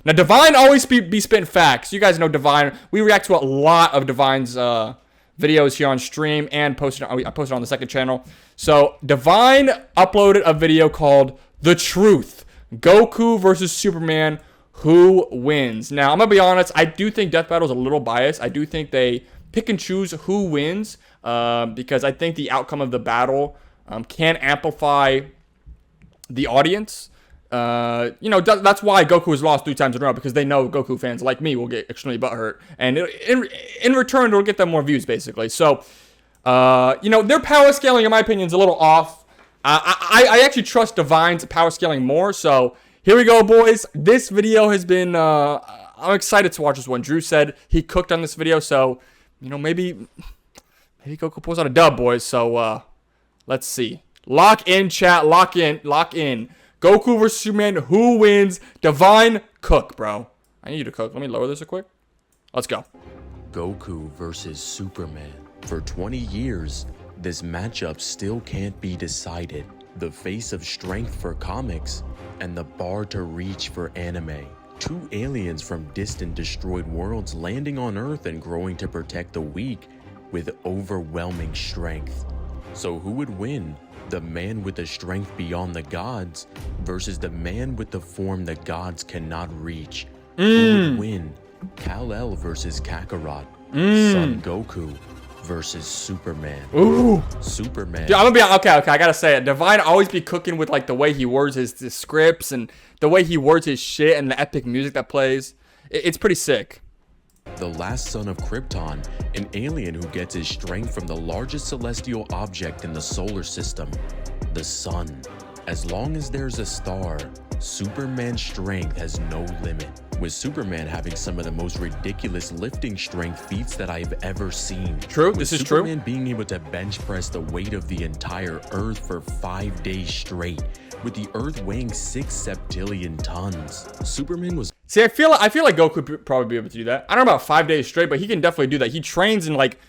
Now, Divine always be spitting facts. You guys know Divine. We react to a lot of Divine's videos here on stream and I posted on the second channel. So, Divine uploaded a video called The Truth. Goku versus Superman. Who wins? Now, I'm going to be honest. I do think Death Battle is a little biased. I do think they pick and choose who wins because I think the outcome of the battle can amplify the audience. That's why Goku has lost 3 times in a row, because they know Goku fans like me will get extremely butthurt, and in return it'll get them more views, basically. So, their power scaling, in my opinion, is a little off. I actually trust Divine's power scaling more. So here we go, boys. This video has been. I'm excited to watch this one. Drew said he cooked on this video, so maybe Goku pulls out a dub, boys. So let's see. Lock in, chat. Lock in. Goku versus Superman. Who wins? Divine, cook, bro. I need you to cook. Let me lower this real quick. Let's go. Goku versus Superman. For 20 years, this matchup still can't be decided. The face of strength for comics and the bar to reach for anime. 2 aliens from distant destroyed worlds landing on Earth and growing to protect the weak with overwhelming strength. So who would win? The man with the strength beyond the gods versus the man with the form the gods cannot reach. Who would win? Kal-El versus Kakarot. Son Goku versus Superman. Ooh. Superman. Dude, I'm gonna be okay. I gotta say it. Divine always be cooking with like the way he words his scripts and the way he words his shit and the epic music that plays. It's pretty sick. The last son of Krypton, an alien who gets his strength from the largest celestial object in the solar system, the sun. As long as there's a star, Superman's strength has no limit, with Superman having some of the most ridiculous lifting strength feats that I've ever seen. True, this is true. Superman being able to bench press the weight of the entire Earth for 5 days straight, with the Earth weighing 6 septillion tons. Superman was... See, I feel like Goku would probably be able to do that. I don't know about 5 days straight, but he can definitely do that. He trains in like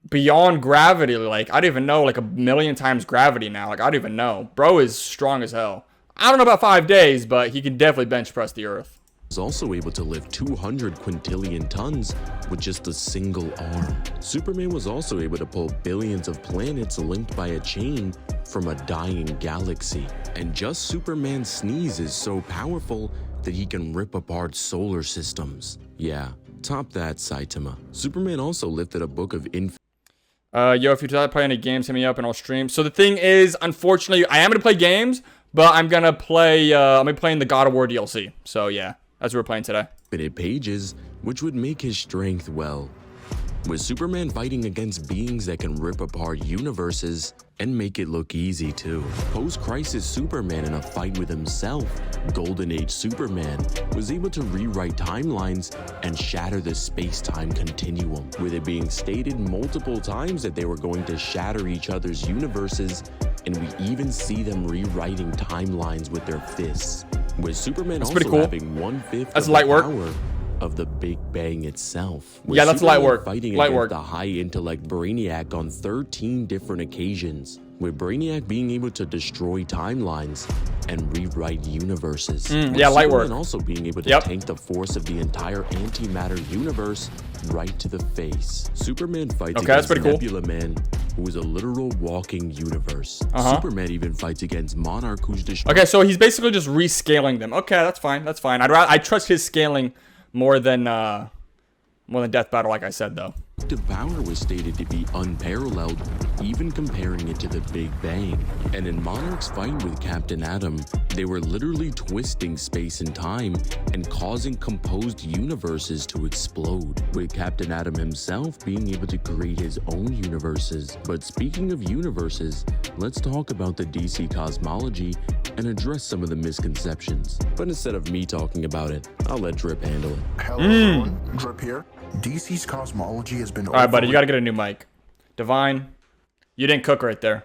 beyond gravity. Like, I don't even know, like 1,000,000 times gravity now. Like, I don't even know. Bro is strong as hell. I don't know about 5 days, but he can definitely bench press the Earth. Was also able to lift 200 quintillion tons with just a single arm. Superman was also able to pull billions of planets linked by a chain from a dying galaxy. And just Superman's sneeze is so powerful that he can rip apart solar systems. Yeah, top that, Saitama. Superman also lifted a book of yo, if you're play any games, hit me up and I'll stream. So the thing is, unfortunately, I am gonna play games, but I'm gonna play I'm playing the God of War DLC. So yeah, that's what we're playing today. Pages, which would make his strength, well, with Superman fighting against beings that can rip apart universes and make it look easy too. Post-crisis Superman in a fight with himself, Golden Age Superman was able to rewrite timelines and shatter the space-time continuum, with it being stated multiple times that they were going to shatter each other's universes, and we even see them rewriting timelines with their fists. With Superman that's also cool. having 1/5 that's of light the work. power of the Big Bang itself. Yeah, that's light work. Fighting light against work. the high-intellect Brainiac on 13 different occasions, with Brainiac being able to destroy timelines and rewrite universes. Yeah, light work. And also being able to tank the force of the entire antimatter universe right to the face. Superman fights against Nebula Man, who is a literal walking universe. Superman even fights against Monarch, who's destroyed. Okay, so he's basically just rescaling them. Okay, that's fine. That's fine. I trust his scaling more than Death Battle, like I said, though. The power was stated to be unparalleled, even comparing it to the Big Bang. And in Monarch's fight with Captain Atom, they were literally twisting space and time and causing composed universes to explode, with Captain Atom himself being able to create his own universes. But speaking of universes, let's talk about the DC cosmology and address some of the misconceptions. But instead of me talking about it, I'll let Drip handle it. Hello everyone, Drip here. DC's cosmology has been... Alright, buddy, you gotta get a new mic. Divine, you didn't cook right there.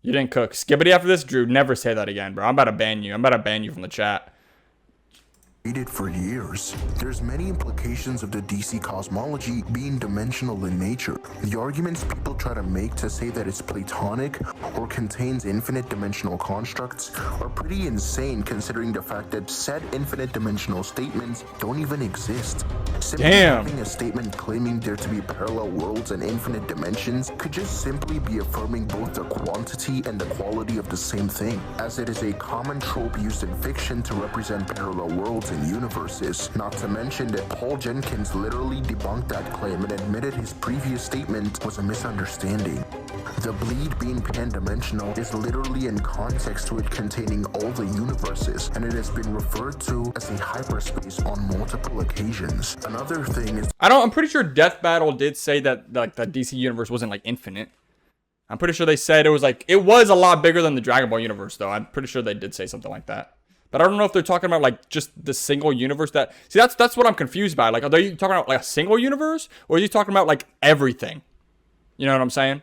You didn't cook. Skibbity after this, Drew, never say that again, bro. I'm about to ban you. I'm about to ban you from the chat. For years. There's many implications of the DC cosmology being dimensional in nature. The arguments people try to make to say that it's Platonic or contains infinite dimensional constructs are pretty insane, considering the fact that said infinite dimensional statements don't even exist. Simply having a statement claiming there to be parallel worlds and infinite dimensions could just simply be affirming both the quantity and the quality of the same thing, as it is a common trope used in fiction to represent parallel worlds and universes. Not to mention that Paul Jenkins literally debunked that claim and admitted his previous statement was a misunderstanding. The bleed being pan-dimensional is literally in context to it containing all the universes, and it has been referred to as a hyperspace on multiple occasions. Another thing is, I'm pretty sure Death Battle did say that like the DC universe wasn't like infinite. I'm pretty sure they said it was a lot bigger than the Dragon Ball universe, though. I'm pretty sure they did say something like that. But I don't know if they're talking about like just the single universe that's what I'm confused by. Like, are they talking about like a single universe, or are you talking about like everything? You know what I'm saying?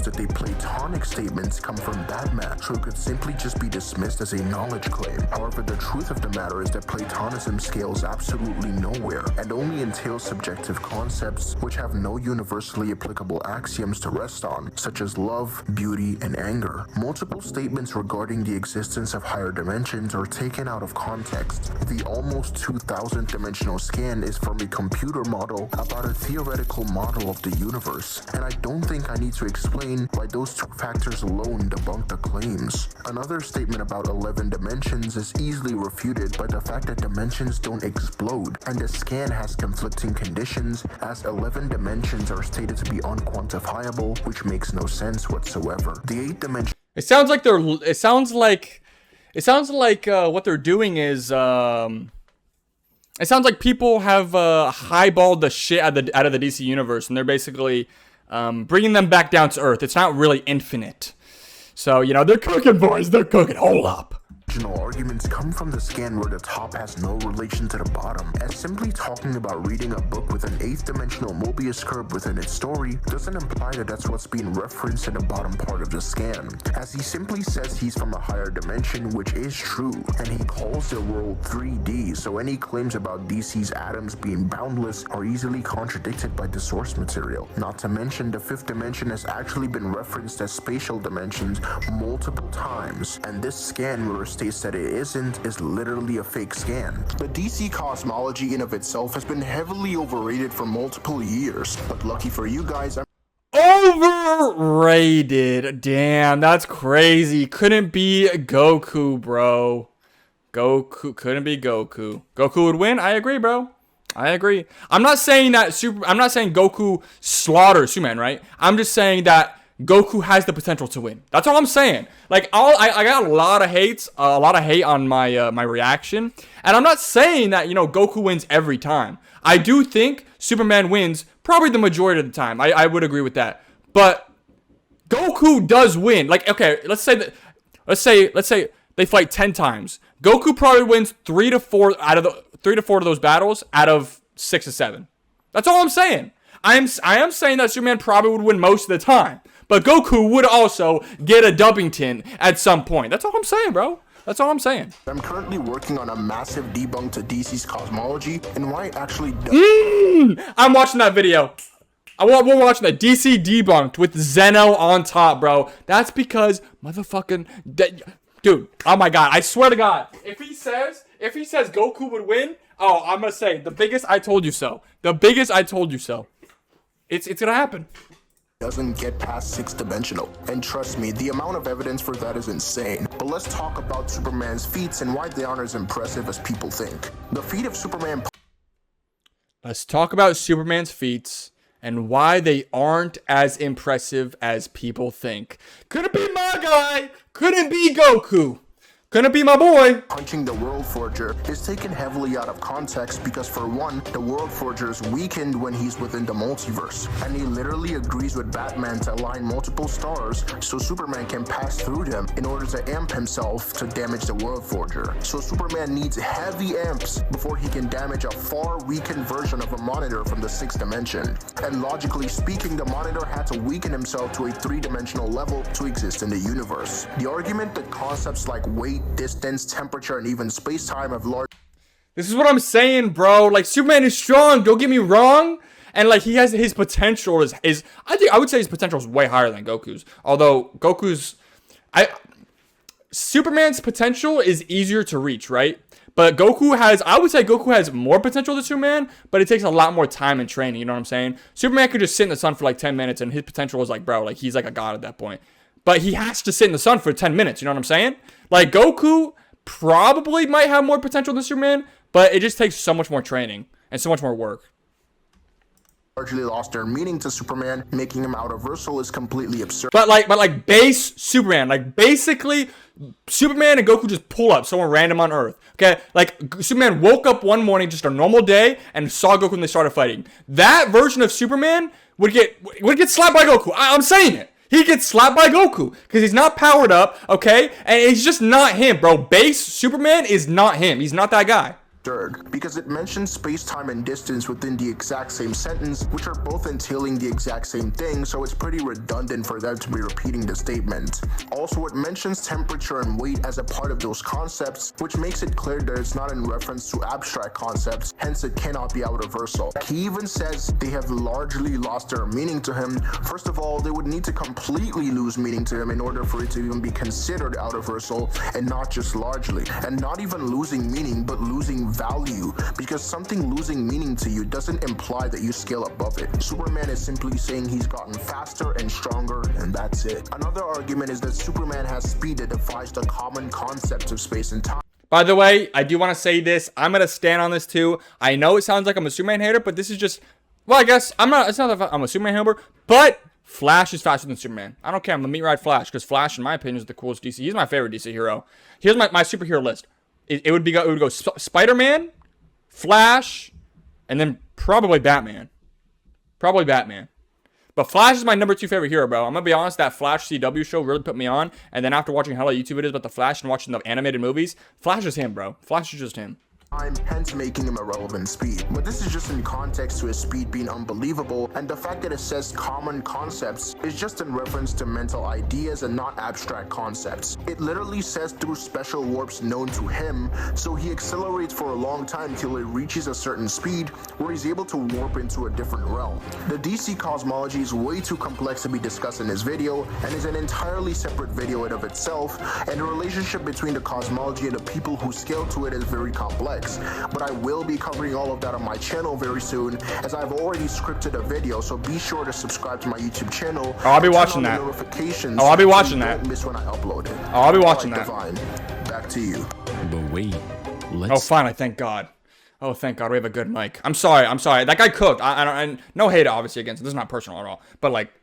that the Platonic statements come from that match, so it could simply just be dismissed as a knowledge claim. However, the truth of the matter is that Platonism scales absolutely nowhere and only entails subjective concepts which have no universally applicable axioms to rest on, such as love, beauty, and anger. Multiple statements regarding the existence of higher dimensions are taken out of context. The almost 2,000 dimensional scan is from a computer model about a theoretical model of the universe, and I don't think I need to explain why those two factors alone debunk the claims. Another statement about 11 dimensions is easily refuted by the fact that dimensions don't explode, and the scan has conflicting conditions, as 11 dimensions are stated to be unquantifiable, which makes no sense whatsoever. The 8th dimension. It sounds like what they're doing is it sounds like people have highballed the shit out of the DC universe, and they're basically bringing them back down to earth. It's not really infinite. So, you know, they're cooking, boys. They're cooking. Hold up. Arguments come from the scan where the top has no relation to the bottom, as simply talking about reading a book with an 8th dimensional Mobius curve within its story doesn't imply that that's what's being referenced in the bottom part of the scan, as he simply says he's from a higher dimension, which is true, and he calls the world 3D, so any claims about DC's atoms being boundless are easily contradicted by the source material. Not to mention, the 5th dimension has actually been referenced as spatial dimensions multiple times, and this scan where it states that it isn't is literally a fake scan. The DC cosmology in of itself has been heavily overrated for multiple years, but lucky for you guys, overrated. Damn, that's crazy. Couldn't be Goku, bro. Couldn't be Goku. Goku would win. I agree, bro. I agree. I'm not saying Goku slaughters Superman, right? I'm just saying that Goku has the potential to win. That's all I'm saying. Like, I got a lot of hate on my my reaction, and I'm not saying that, you know, Goku wins every time. I do think Superman wins probably the majority of the time. I would agree with that. But Goku does win. Like, okay, let's say they fight 10 times. Goku probably wins 3 to 4 of those battles out of 6 to 7. That's all I'm saying. I am saying that Superman probably would win most of the time, but Goku would also get a Debunking at some point. That's all I'm saying, bro. That's all I'm saying. I'm currently working on a massive debunk to DC's cosmology and why it actually does. I'm watching that video. We're watching that DC debunked with Zeno on top, bro. That's because motherfucking dude. Oh my god! I swear to God, if he says Goku would win, oh, I'm gonna say the biggest I told you so. The biggest I told you so. It's gonna happen. Doesn't get past 6th dimensional, and trust me, the amount of evidence for that is insane. But let's talk about Superman's feats and why they aren't as impressive as people think. The feat of Superman. Let's talk about Superman's feats and why they aren't as impressive as people think. Couldn't be my guy. Couldn't be Goku. Gonna be my boy. Punching the World Forger is taken heavily out of context because, for one, the World Forger is weakened when he's within the multiverse, and he literally agrees with Batman to align multiple stars so Superman can pass through them in order to amp himself to damage the World Forger. So Superman needs heavy amps before he can damage a far weakened version of a monitor from the 6th dimension. And logically speaking, the monitor had to weaken himself to a 3-dimensional level to exist in the universe. The argument that concepts like weight, distance, temperature, and even space-time have large... This is what I'm saying, bro. Like, Superman is strong. Don't get me wrong. And, like, he has his potential I would say his potential is way higher than Goku's. Although, Superman's potential is easier to reach, right? But I would say Goku has more potential than Superman, but it takes a lot more time and training, you know what I'm saying? Superman could just sit in the sun for like 10 minutes and his potential is like, bro, like he's like a god at that point. But he has to sit in the sun for 10 minutes, you know what I'm saying? Like Goku probably might have more potential than Superman, but it just takes so much more training and so much more work. Largely lost their meaning to Superman, making him out-of-versal is completely absurd. But like base Superman, like basically Superman and Goku just pull up someone random on Earth. Okay, like Superman woke up one morning, just a normal day, and saw Goku when they started fighting. That version of Superman would get slapped by Goku. I'm saying it. He gets slapped by Goku because he's not powered up. Okay, and he's just not him, bro. Base Superman is not him. He's not that guy. Because it mentions space, time, and distance within the exact same sentence, which are both entailing the exact same thing, so it's pretty redundant for them to be repeating the statement. Also, it mentions temperature and weight as a part of those concepts, which makes it clear that it's not in reference to abstract concepts, hence it cannot be out-of-versal. He even says they have largely lost their meaning to him. First of all, they would need to completely lose meaning to him in order for it to even be considered out-of-versal, and not just largely. And not even losing meaning, but losing value, because something losing meaning to you doesn't imply that you scale above it. Superman is simply saying he's gotten faster and stronger, and that's it. Another argument is that Superman has speed that defies the common concepts of space and time. By the way, I do want to say this. I'm going to stand on this too. I know it sounds like I'm a Superman hater, but this is just, well, I guess I'm not, it's not that I'm a Superman hater, but Flash is faster than Superman. I don't care. I'm going to meet ride Flash, because Flash, in my opinion, is the coolest DC. He's my favorite DC hero. Here's my superhero list. It would go Spider-Man, Flash, and then probably Batman. Probably Batman. But Flash is my number 2 favorite hero, bro. I'm going to be honest, that Flash CW show really put me on. And then after watching hella YouTube videos about the Flash and watching the animated movies, Flash is him, bro. Flash is just him. Hence making him irrelevant speed. But this is just in context to his speed being unbelievable, and the fact that it says common concepts is just in reference to mental ideas and not abstract concepts. It literally says through special warps known to him, so he accelerates for a long time till it reaches a certain speed where he's able to warp into a different realm. The DC cosmology is way too complex to be discussed in this video, and is an entirely separate video in of itself, and the relationship between the cosmology and the people who scale to it is very complex. But I will be covering all of that on my channel very soon, as I've already scripted a video, so be sure to subscribe to my YouTube channel. Oh, I'll be watching that. Notifications I'll be watching so you that. don't miss when I upload it. I'll be watching that. Divine, back to you. But wait, Oh, finally, thank God. Oh, thank God, we have a good mic. I'm sorry. That guy cooked. I no hate, obviously, against it. This is not personal at all. But, like,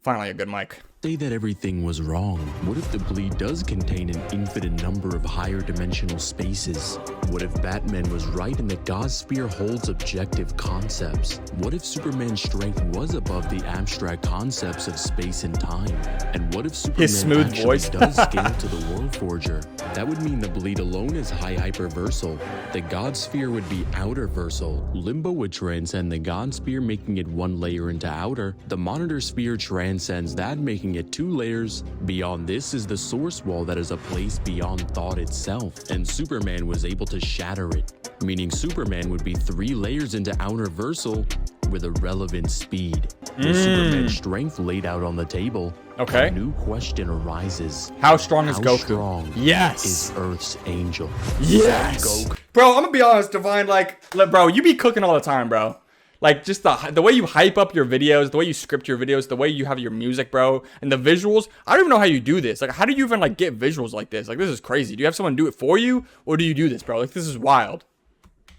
finally a good mic. Say that everything was wrong. What if the bleed does contain an infinite number of higher dimensional spaces? What if Batman was right and the God Sphere holds objective concepts? What if Superman's strength was above the abstract concepts of space and time? And what if Superman actually does scale to the World Forger? That would mean the bleed alone is high hyperversal. The God Sphere would be outerversal. Limbo would transcend the God Sphere, making it one layer into outer. The Monitor Sphere transcends that, making it 2 layers. Beyond this is the Source Wall, that is a place beyond thought itself, and Superman was able to shatter it, meaning Superman would be 3 layers into outerversal with a relevant speed. With Superman's strength laid out on the table, okay, a new question arises. How strong is Goku? How strong is Earth's angel? Yes! Bro, I'm gonna be honest, Divine, like, bro, you be cooking all the time, bro. Like, just the way you hype up your videos, the way you script your videos, the way you have your music, bro, and the visuals. I don't even know how you do this. Like, how do you even, like, get visuals like this? Like, this is crazy. Do you have someone do it for you, or do you do this, bro? Like, this is wild.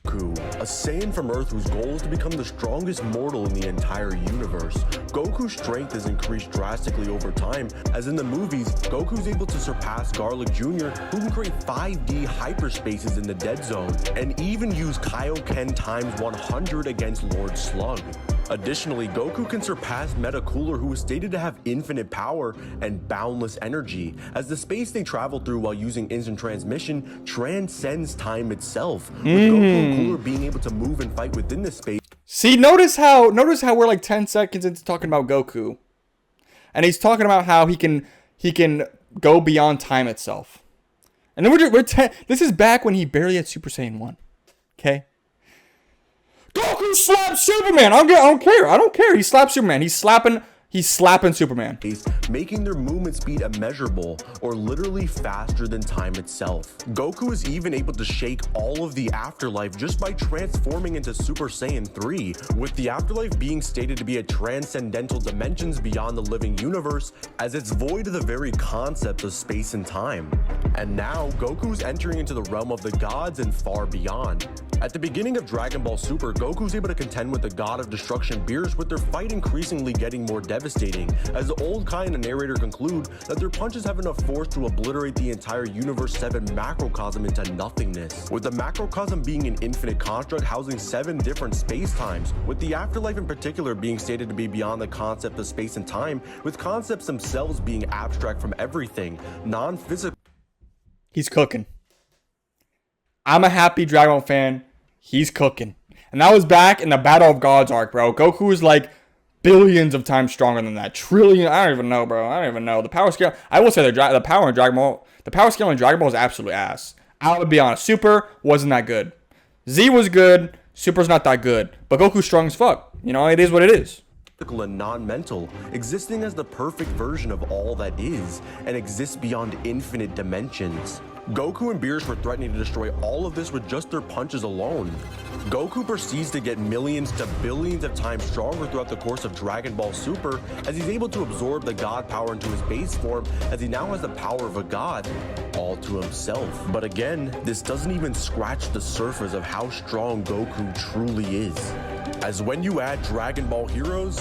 Goku, a Saiyan from Earth whose goal is to become the strongest mortal in the entire universe. Goku's strength has increased drastically over time, as in the movies, Goku's able to surpass Garlic Jr., who can create 5D hyperspaces in the dead zone, and even use Kaioken times 100 against Lord Slug. Additionally, Goku can surpass Metacooler, who is stated to have infinite power and boundless energy, as the space they travel through while using instant transmission transcends time itself, with Goku and Cooler being able to move and fight within the space. See, notice how we're like 10 seconds into talking about Goku, and he's talking about how he can go beyond time itself. And then this is back when he barely had Super Saiyan 1. Okay? Goku slaps Superman. I don't care. He slaps Superman. He's slapping Superman. Making their movement speed immeasurable, or literally faster than time itself. Goku is even able to shake all of the afterlife just by transforming into Super Saiyan 3, with the afterlife being stated to be a transcendental dimensions beyond the living universe, as it's void of the very concept of space and time. And now, Goku's entering into the realm of the gods and far beyond. At the beginning of Dragon Ball Super, Goku's able to contend with the god of destruction Beerus, with their fight increasingly getting more devastating, as the old Kai and the narrator conclude that their punches have enough force to obliterate the entire Universe 7 macrocosm into nothingness, with the macrocosm being an infinite construct housing 7 different space-times, with the afterlife in particular being stated to be beyond the concept of space and time, with concepts themselves being abstract from everything, non-physical. He's cooking. I'm a happy Dragon Ball fan. He's cooking. And that was back in the Battle of Gods arc, bro. Goku was like billions of times stronger than that. Trillion. I don't even know, bro. I don't even know. The power scale. I will say the power in Dragon Ball. The power scale in Dragon Ball is absolutely ass. I would be honest. Super wasn't that good. Z was good. Super's not that good. But Goku's strong as fuck. You know, it is what it is. And non-mental, existing as the perfect version of all that is, and exists beyond infinite dimensions. Goku and Beerus were threatening to destroy all of this with just their punches alone. Goku proceeds to get millions to billions of times stronger throughout the course of Dragon Ball Super, as he's able to absorb the god power into his base form, as he now has the power of a god, all to himself. But again, this doesn't even scratch the surface of how strong Goku truly is. As when you add Dragon Ball Heroes,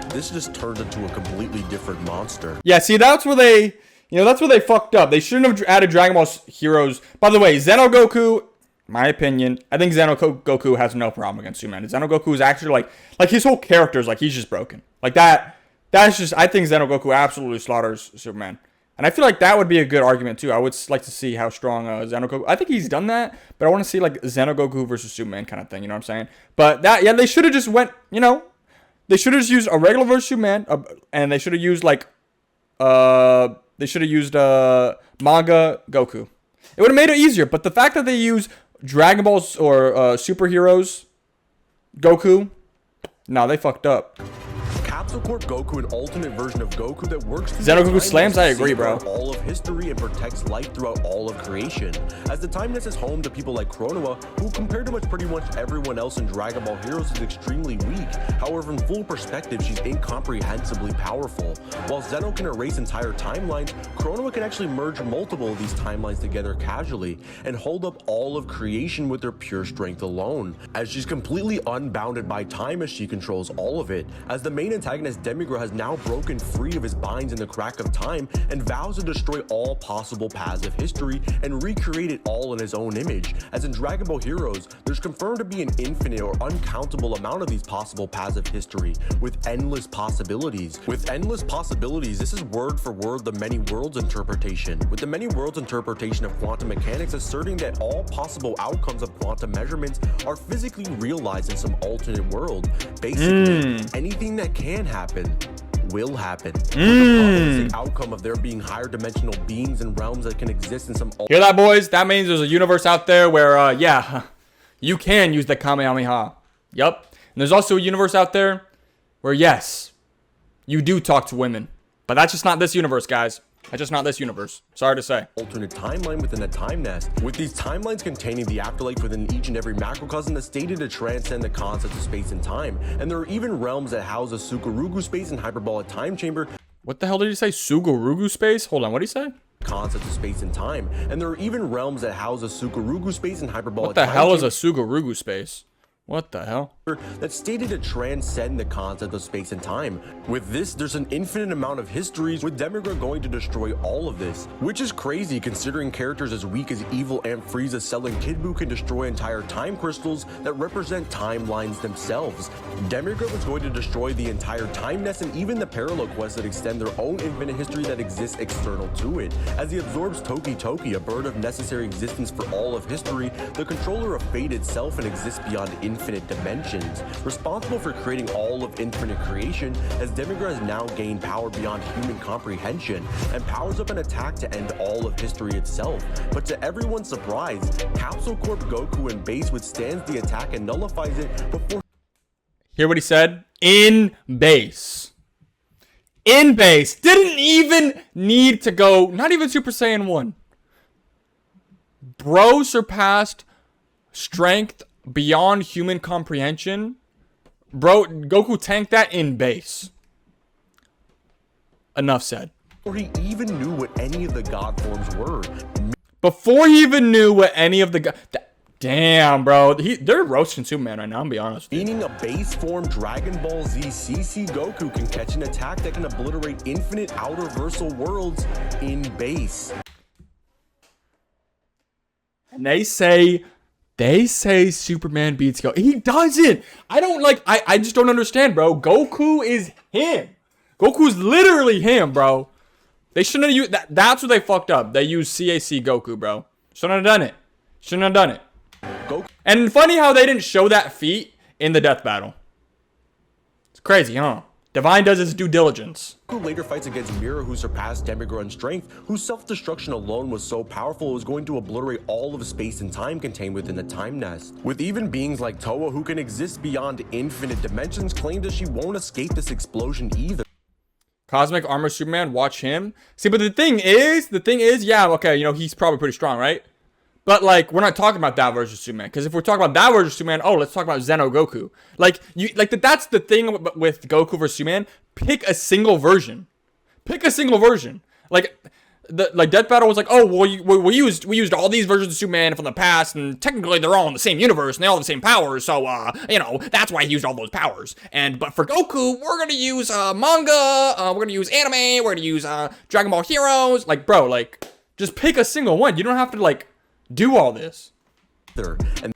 this just turns into a completely different monster. Yeah, see, that's where they fucked up. They shouldn't have added Dragon Ball Heroes. By the way, Xeno Goku, my opinion, I think Xeno Goku has no problem against Superman. Xeno Goku is actually like his whole character is like he's just broken. Like that's just, I think Xeno Goku absolutely slaughters Superman. And I feel like that would be a good argument too. I would like to see how strong Xeno Goku. I think he's done that, but I want to see like Xeno Goku versus Superman kind of thing. You know what I'm saying? But they should have just went. You know, they should have just used a regular versus Superman, and they should have used manga Goku. It would have made it easier. But the fact that they use Dragon Balls or superheroes Goku, no, they fucked up. Capsule Corp Goku, an alternate version of Goku that works Xeno Goku slams, I agree, bro. All of history and protects life throughout all of creation. As the Timeless is home to people like Chronoa, who compared to pretty much everyone else in Dragon Ball Heroes is extremely weak. However, in full perspective, she's incomprehensibly powerful. While Xeno can erase entire timelines, Chronoa can actually merge multiple of these timelines together casually and hold up all of creation with her pure strength alone, as she's completely unbounded by time as she controls all of it. As the main antagonist Demigra has now broken free of his binds in the crack of time and vows to destroy all possible paths of history and recreate it all in his own image. As in Dragon Ball Heroes, there's confirmed to be an infinite or uncountable amount of these possible paths of history with endless possibilities. With endless possibilities, this is word for word the many worlds interpretation, with the many worlds interpretation of quantum mechanics asserting that all possible outcomes of quantum measurements are physically realized in some alternate world. Basically, anything that can happen will happen. The outcome of there being higher dimensional beings and realms that can exist in some. Hear that, boys? That means there's a universe out there where, you can use the Kamehameha. Yup. And there's also a universe out there where, yes, you do talk to women. But that's just not this universe, guys. That's just not this universe. Sorry to say. Alternate timeline within a time nest, with these timelines containing the afterlife within each and every macrocosm that's stated to transcend the concept of space and time. And there are even realms that house a Sukurugu space and hyperbolic time chamber. What the hell did he say? Sugurugu space? Hold on, what did he say? Concept of space and time. And there are even realms that house a Sukurugu space and hyperbolic time. What the hell is a Sugurugu space? What the hell? That's stated to transcend the concept of space and time. With this, there's an infinite amount of histories, with Demigra going to destroy all of this, which is crazy considering characters as weak as Evil Aunt Frieza selling Kid Buu can destroy entire time crystals that represent timelines themselves. Demigra was going to destroy the entire time nest and even the parallel quests that extend their own infinite history that exists external to it. As he absorbs Toki Toki, a bird of necessary existence for all of history, the controller of fate itself, and exists beyond infinite dimensions. dimensions. Responsible for creating all of infinite creation, as Demigra has now gained power beyond human comprehension and powers up an attack to end all of history itself. But to everyone's surprise, Capsule Corp Goku in base withstands the attack and nullifies it before. Hear what he said? In base. In base. Didn't even need to go, not even Super Saiyan 1. Bro surpassed strength beyond human comprehension. Bro, Goku tanked that in base. Enough said. Before he even knew what any of the god forms were. Before he even knew what any of the damn, bro. They're roasting Superman right now, I'm gonna be honest with you. Meaning a base form Dragon Ball Z CC Goku can catch an attack that can obliterate infinite outer-versal worlds in base. And they say Superman beats Goku. He doesn't. I just don't understand, bro. Goku is him. Goku's literally him, bro. They shouldn't have used that. That's what they fucked up. They used CAC Goku, bro. Shouldn't have done it. Shouldn't have done it. Goku. And funny how they didn't show that feat in the death battle. It's crazy, huh? Divine does his due diligence. Goku later fights against Mira, who surpassed Demigra in strength, whose self-destruction alone was so powerful it was going to obliterate all of space and time contained within the time nest. With even beings like Toa, who can exist beyond infinite dimensions, claim that she won't escape this explosion either. Cosmic Armor Superman, watch him. See, but the thing is, yeah, okay, you know, he's probably pretty strong, right? But, like, we're not talking about that version of Superman. Because if we're talking about that version of Superman, oh, let's talk about Zeno Goku. That's the thing with Goku versus Superman. Pick a single version. Pick a single version. Death Battle was like, oh, well, we used all these versions of Superman from the past, and technically they're all in the same universe, and they all have the same powers, so, you know, that's why he used all those powers. But for Goku, we're gonna use, manga, we're gonna use anime, we're gonna use, Dragon Ball Heroes. Like, bro, like, just pick a single one. You don't have to, like, do all this.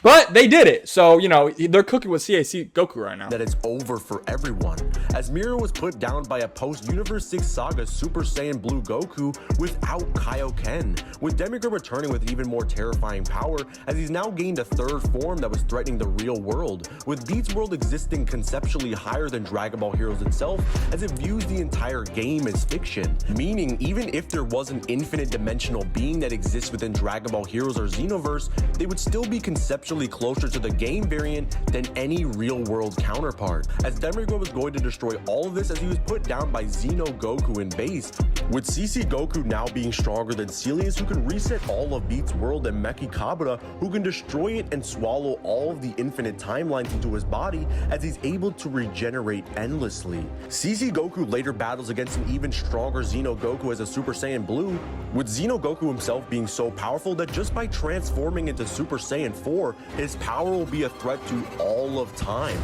But they did it, so you know they're cooking with CAC Goku right now. That it's over for everyone, as Mira was put down by a post-Universe 6 Saga Super Saiyan Blue Goku without Kaioken, with Demigra returning with even more terrifying power, as he's now gained a third form that was threatening the real world, with Beats World existing conceptually higher than Dragon Ball Heroes itself, as it views the entire game as fiction, meaning even if there was an infinite dimensional being that exists within Dragon Ball Heroes or Xenoverse, they would still be conceptually closer to the game variant than any real-world counterpart, as Demigra was going to destroy all of this as he was put down by Xeno Goku in base, with CC Goku now being stronger than Celius, who can reset all of Beats World, and Meki Kabura, who can destroy it and swallow all of the infinite timelines into his body, as he's able to regenerate endlessly. CC Goku later battles against an even stronger Xeno Goku as a Super Saiyan Blue, with Xeno Goku himself being so powerful that just by transforming into Super Saiyan 4, his power will be a threat to all of time.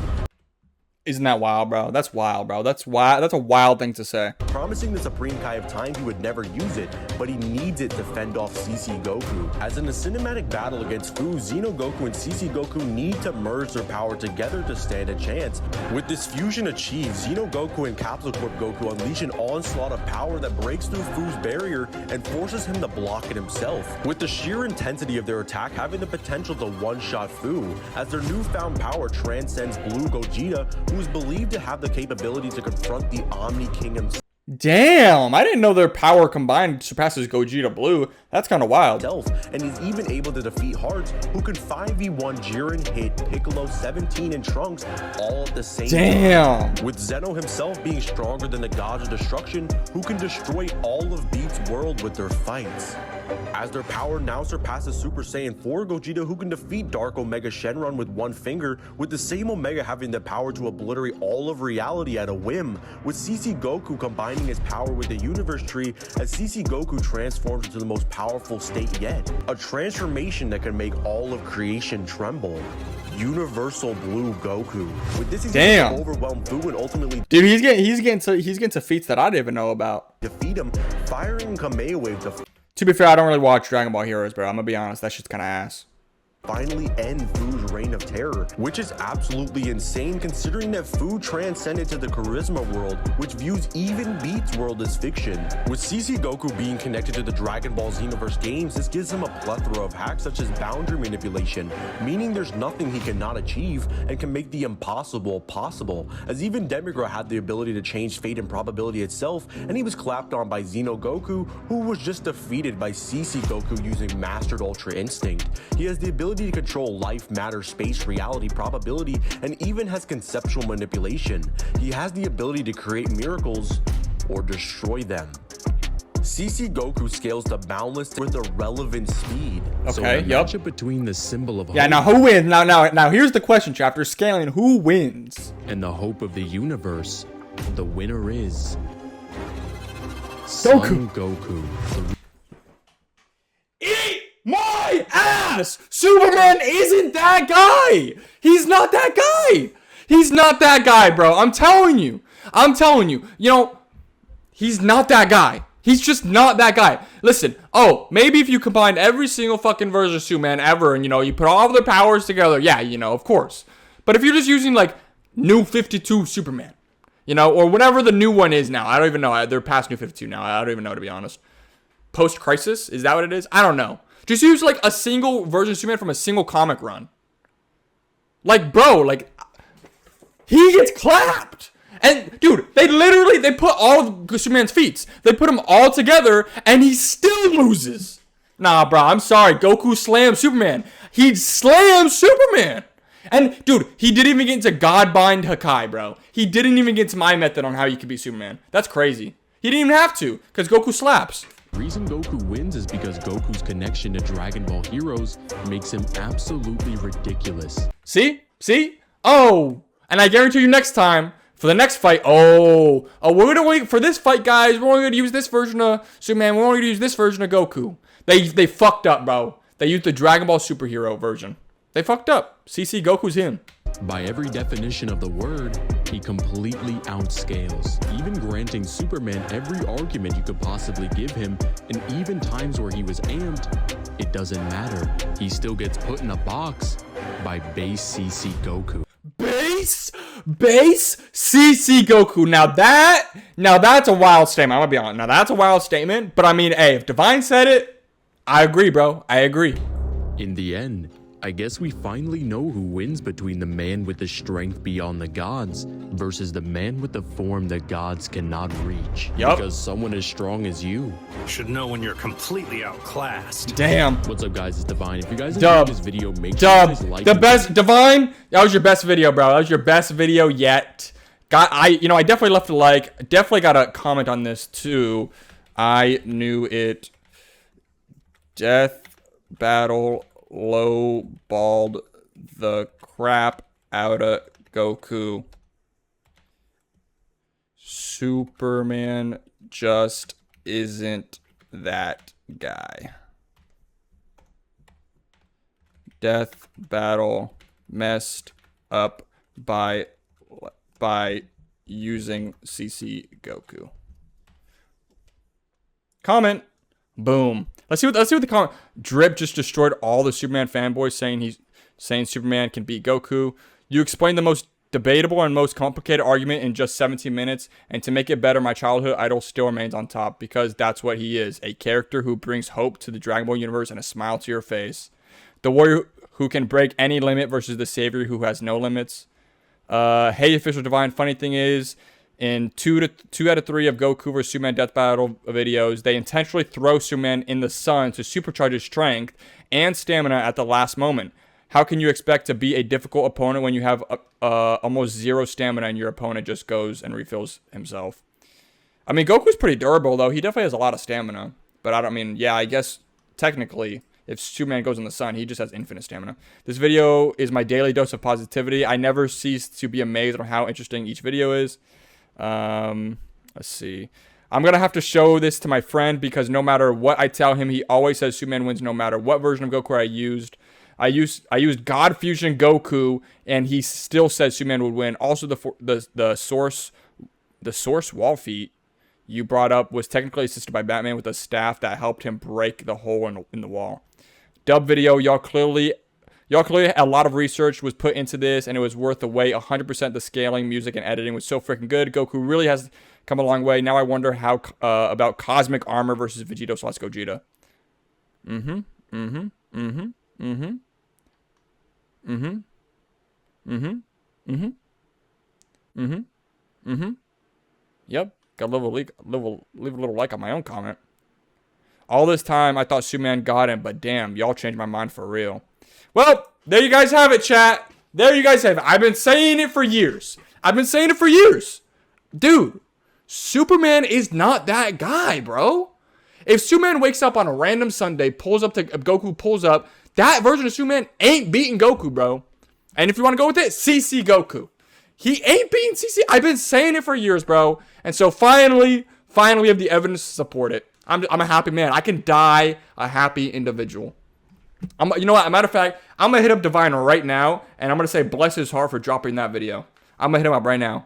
Isn't that wild, bro? That's wild, bro. That's wild. That's a wild thing to say. Promising the Supreme Kai of Time he would never use it, but he needs it to fend off CC Goku. As in a cinematic battle against Fu, Xeno Goku and CC Goku need to merge their power together to stand a chance. With this fusion achieved, Xeno Goku and Capsule Corp Goku unleash an onslaught of power that breaks through Fu's barrier and forces him to block it himself, with the sheer intensity of their attack having the potential to one-shot Fu, as their newfound power transcends Blue Gogeta, who is believed to have the capability to confront the Omni King himself. Damn, I didn't know their power combined surpasses Gogeta Blue. That's kind of wild. And he's even able to defeat Hearts, who could 5v1 Jiren, Hit, Piccolo, 17, and Trunks all at the same time. With Zeno himself being stronger than the Gods of Destruction, who can destroy all of Beats World with their fights. As their power now surpasses Super Saiyan 4 Gogeta, who can defeat Dark Omega Shenron with one finger, with the same Omega having the power to obliterate all of reality at a whim, with CC Goku combining his power with the Universe Tree, as CC Goku transforms into the most powerful state yet. A transformation that can make all of creation tremble. Universal Blue Goku. With this, he's able to overwhelm Fu and ultimately, dude, he's getting to feats that I didn't even know about. Defeat him, firing Kamei Wave to be fair, I don't really watch Dragon Ball Heroes, bro. I'm gonna be honest, that shit's kind of ass. finally end Fu's reign of terror, which is absolutely insane considering that Fu transcended to the charisma world, which views even Beats' world as fiction. With CC Goku being connected to the Dragon Ball Xenoverse games, this gives him a plethora of hacks such as boundary manipulation, meaning there's nothing he cannot achieve and can make the impossible possible, as even Demigra had the ability to change fate and probability itself, and he was clapped on by Xeno Goku, who was just defeated by CC Goku using Mastered Ultra Instinct. He has the ability to control life, matter, space, reality, probability, and even has conceptual manipulation. He has the ability to create miracles or destroy them. CC Goku scales to boundless with irrelevant speed. So the matchup between the symbol of hope now who wins? Now here's the question, Chapter. Scaling, who wins? and the hope of the universe, the winner is Goku. Son Goku. Eat my ass! Superman isn't that guy! He's not that guy! He's not that guy, bro. I'm telling you. You know, he's not that guy. He's just not that guy. Listen, maybe if you combine every single fucking version of Superman ever and, you know, you put all of their powers together, yeah, you know, of course. But if you're just using, like, New 52 Superman, you know, or whatever the new one is now. I don't even know. They're past New 52 now. I don't even know, to be honest. Post-Crisis? Is that what it is? I don't know. Just use, like, a single version of Superman from a single comic run. Like, bro, like, he gets clapped. And, dude, they put all of Superman's feats. They put them all together, and he still loses. Nah, bro, I'm sorry. Goku slammed Superman. He slammed Superman. And, dude, he didn't even get into Godbind Hakai, bro. He didn't even get into my method on how you could be Superman. That's crazy. He didn't even have to, because Goku slaps. The reason Goku wins is because Goku's connection to Dragon Ball heroes makes him absolutely ridiculous. See? Oh, and I guarantee you next time, for the next fight, we're gonna wait for this fight, guys. We're only gonna use this version of Superman. We're only gonna use this version of Goku. They fucked up, bro. They used the Dragon Ball superhero version. They fucked up. CC Goku's him. By every definition of the word, he completely outscales, even granting Superman every argument you could possibly give him, and even times where he was amped, it doesn't matter. He still gets put in a box by base CC Goku. Base CC Goku. Now that's a wild statement. I'm gonna be honest. Now that's a wild statement. But I mean, hey, if Divine said it, I agree, bro. I agree. In the end, I guess we finally know who wins between the man with the strength beyond the gods versus the man with the form the gods cannot reach. Yup. Because someone as strong as you should know when you're completely outclassed. Damn. What's up, guys? It's Divine. If you guys enjoyed this video, make sure you guys like the best Divine. That was your best video, bro. That was your best video yet. I definitely left a like. Definitely got a comment on this too. I knew it. Death battle low balled the crap out of Goku. Superman just isn't that guy. Death battle messed up by using CC Goku. Comment. Boom. Let's see what the comment. Drip just destroyed all the Superman fanboys saying Superman can beat Goku. You explained the most debatable and most complicated argument in just 17 minutes, and to make it better, my childhood idol still remains on top because that's what he is, a character who brings hope to the Dragon Ball universe and a smile to your face. The warrior who can break any limit versus the savior who has no limits. Hey, official Divine. Funny thing is, in 2 out of 3 of Goku vs Superman Death Battle videos, they intentionally throw Superman in the sun to supercharge his strength and stamina at the last moment. How can you expect to be a difficult opponent when you have almost zero stamina and your opponent just goes and refills himself? I mean, Goku's pretty durable, though. He definitely has a lot of stamina. But I guess technically, if Superman goes in the sun, he just has infinite stamina. This video is my daily dose of positivity. I never cease to be amazed on how interesting each video is. Let's see. I'm gonna have to show this to my friend because no matter what I tell him, he always says Superman wins no matter what version of Goku I used. I used God Fusion Goku, and he still says Superman would win. Also, the source wall feat you brought up was technically assisted by Batman with a staff that helped him break the hole in the wall. Dub video, y'all clearly Y'all clearly a lot of research was put into this, and it was worth the wait. 100% the scaling, music, and editing was so freaking good. Goku really has come a long way. Now I wonder how about cosmic armor versus Vegeta / Gogeta. Yep. Got leave a little like on my own comment. All this time, I thought Superman got him, but damn, y'all changed my mind for real. Well, there you guys have it, chat. There you guys have it. I've been saying it for years. Dude, Superman is not that guy, bro. If Superman wakes up on a random Sunday, Goku pulls up, that version of Superman ain't beating Goku, bro. And if you want to go with it, CC Goku. He ain't beating CC. I've been saying it for years, bro. And so finally we have the evidence to support it. I'm a happy man. I can die a happy individual. You know what? As a matter of fact, I'm going to hit up Divine right now, and I'm going to say bless his heart for dropping that video. I'm going to hit him up right now.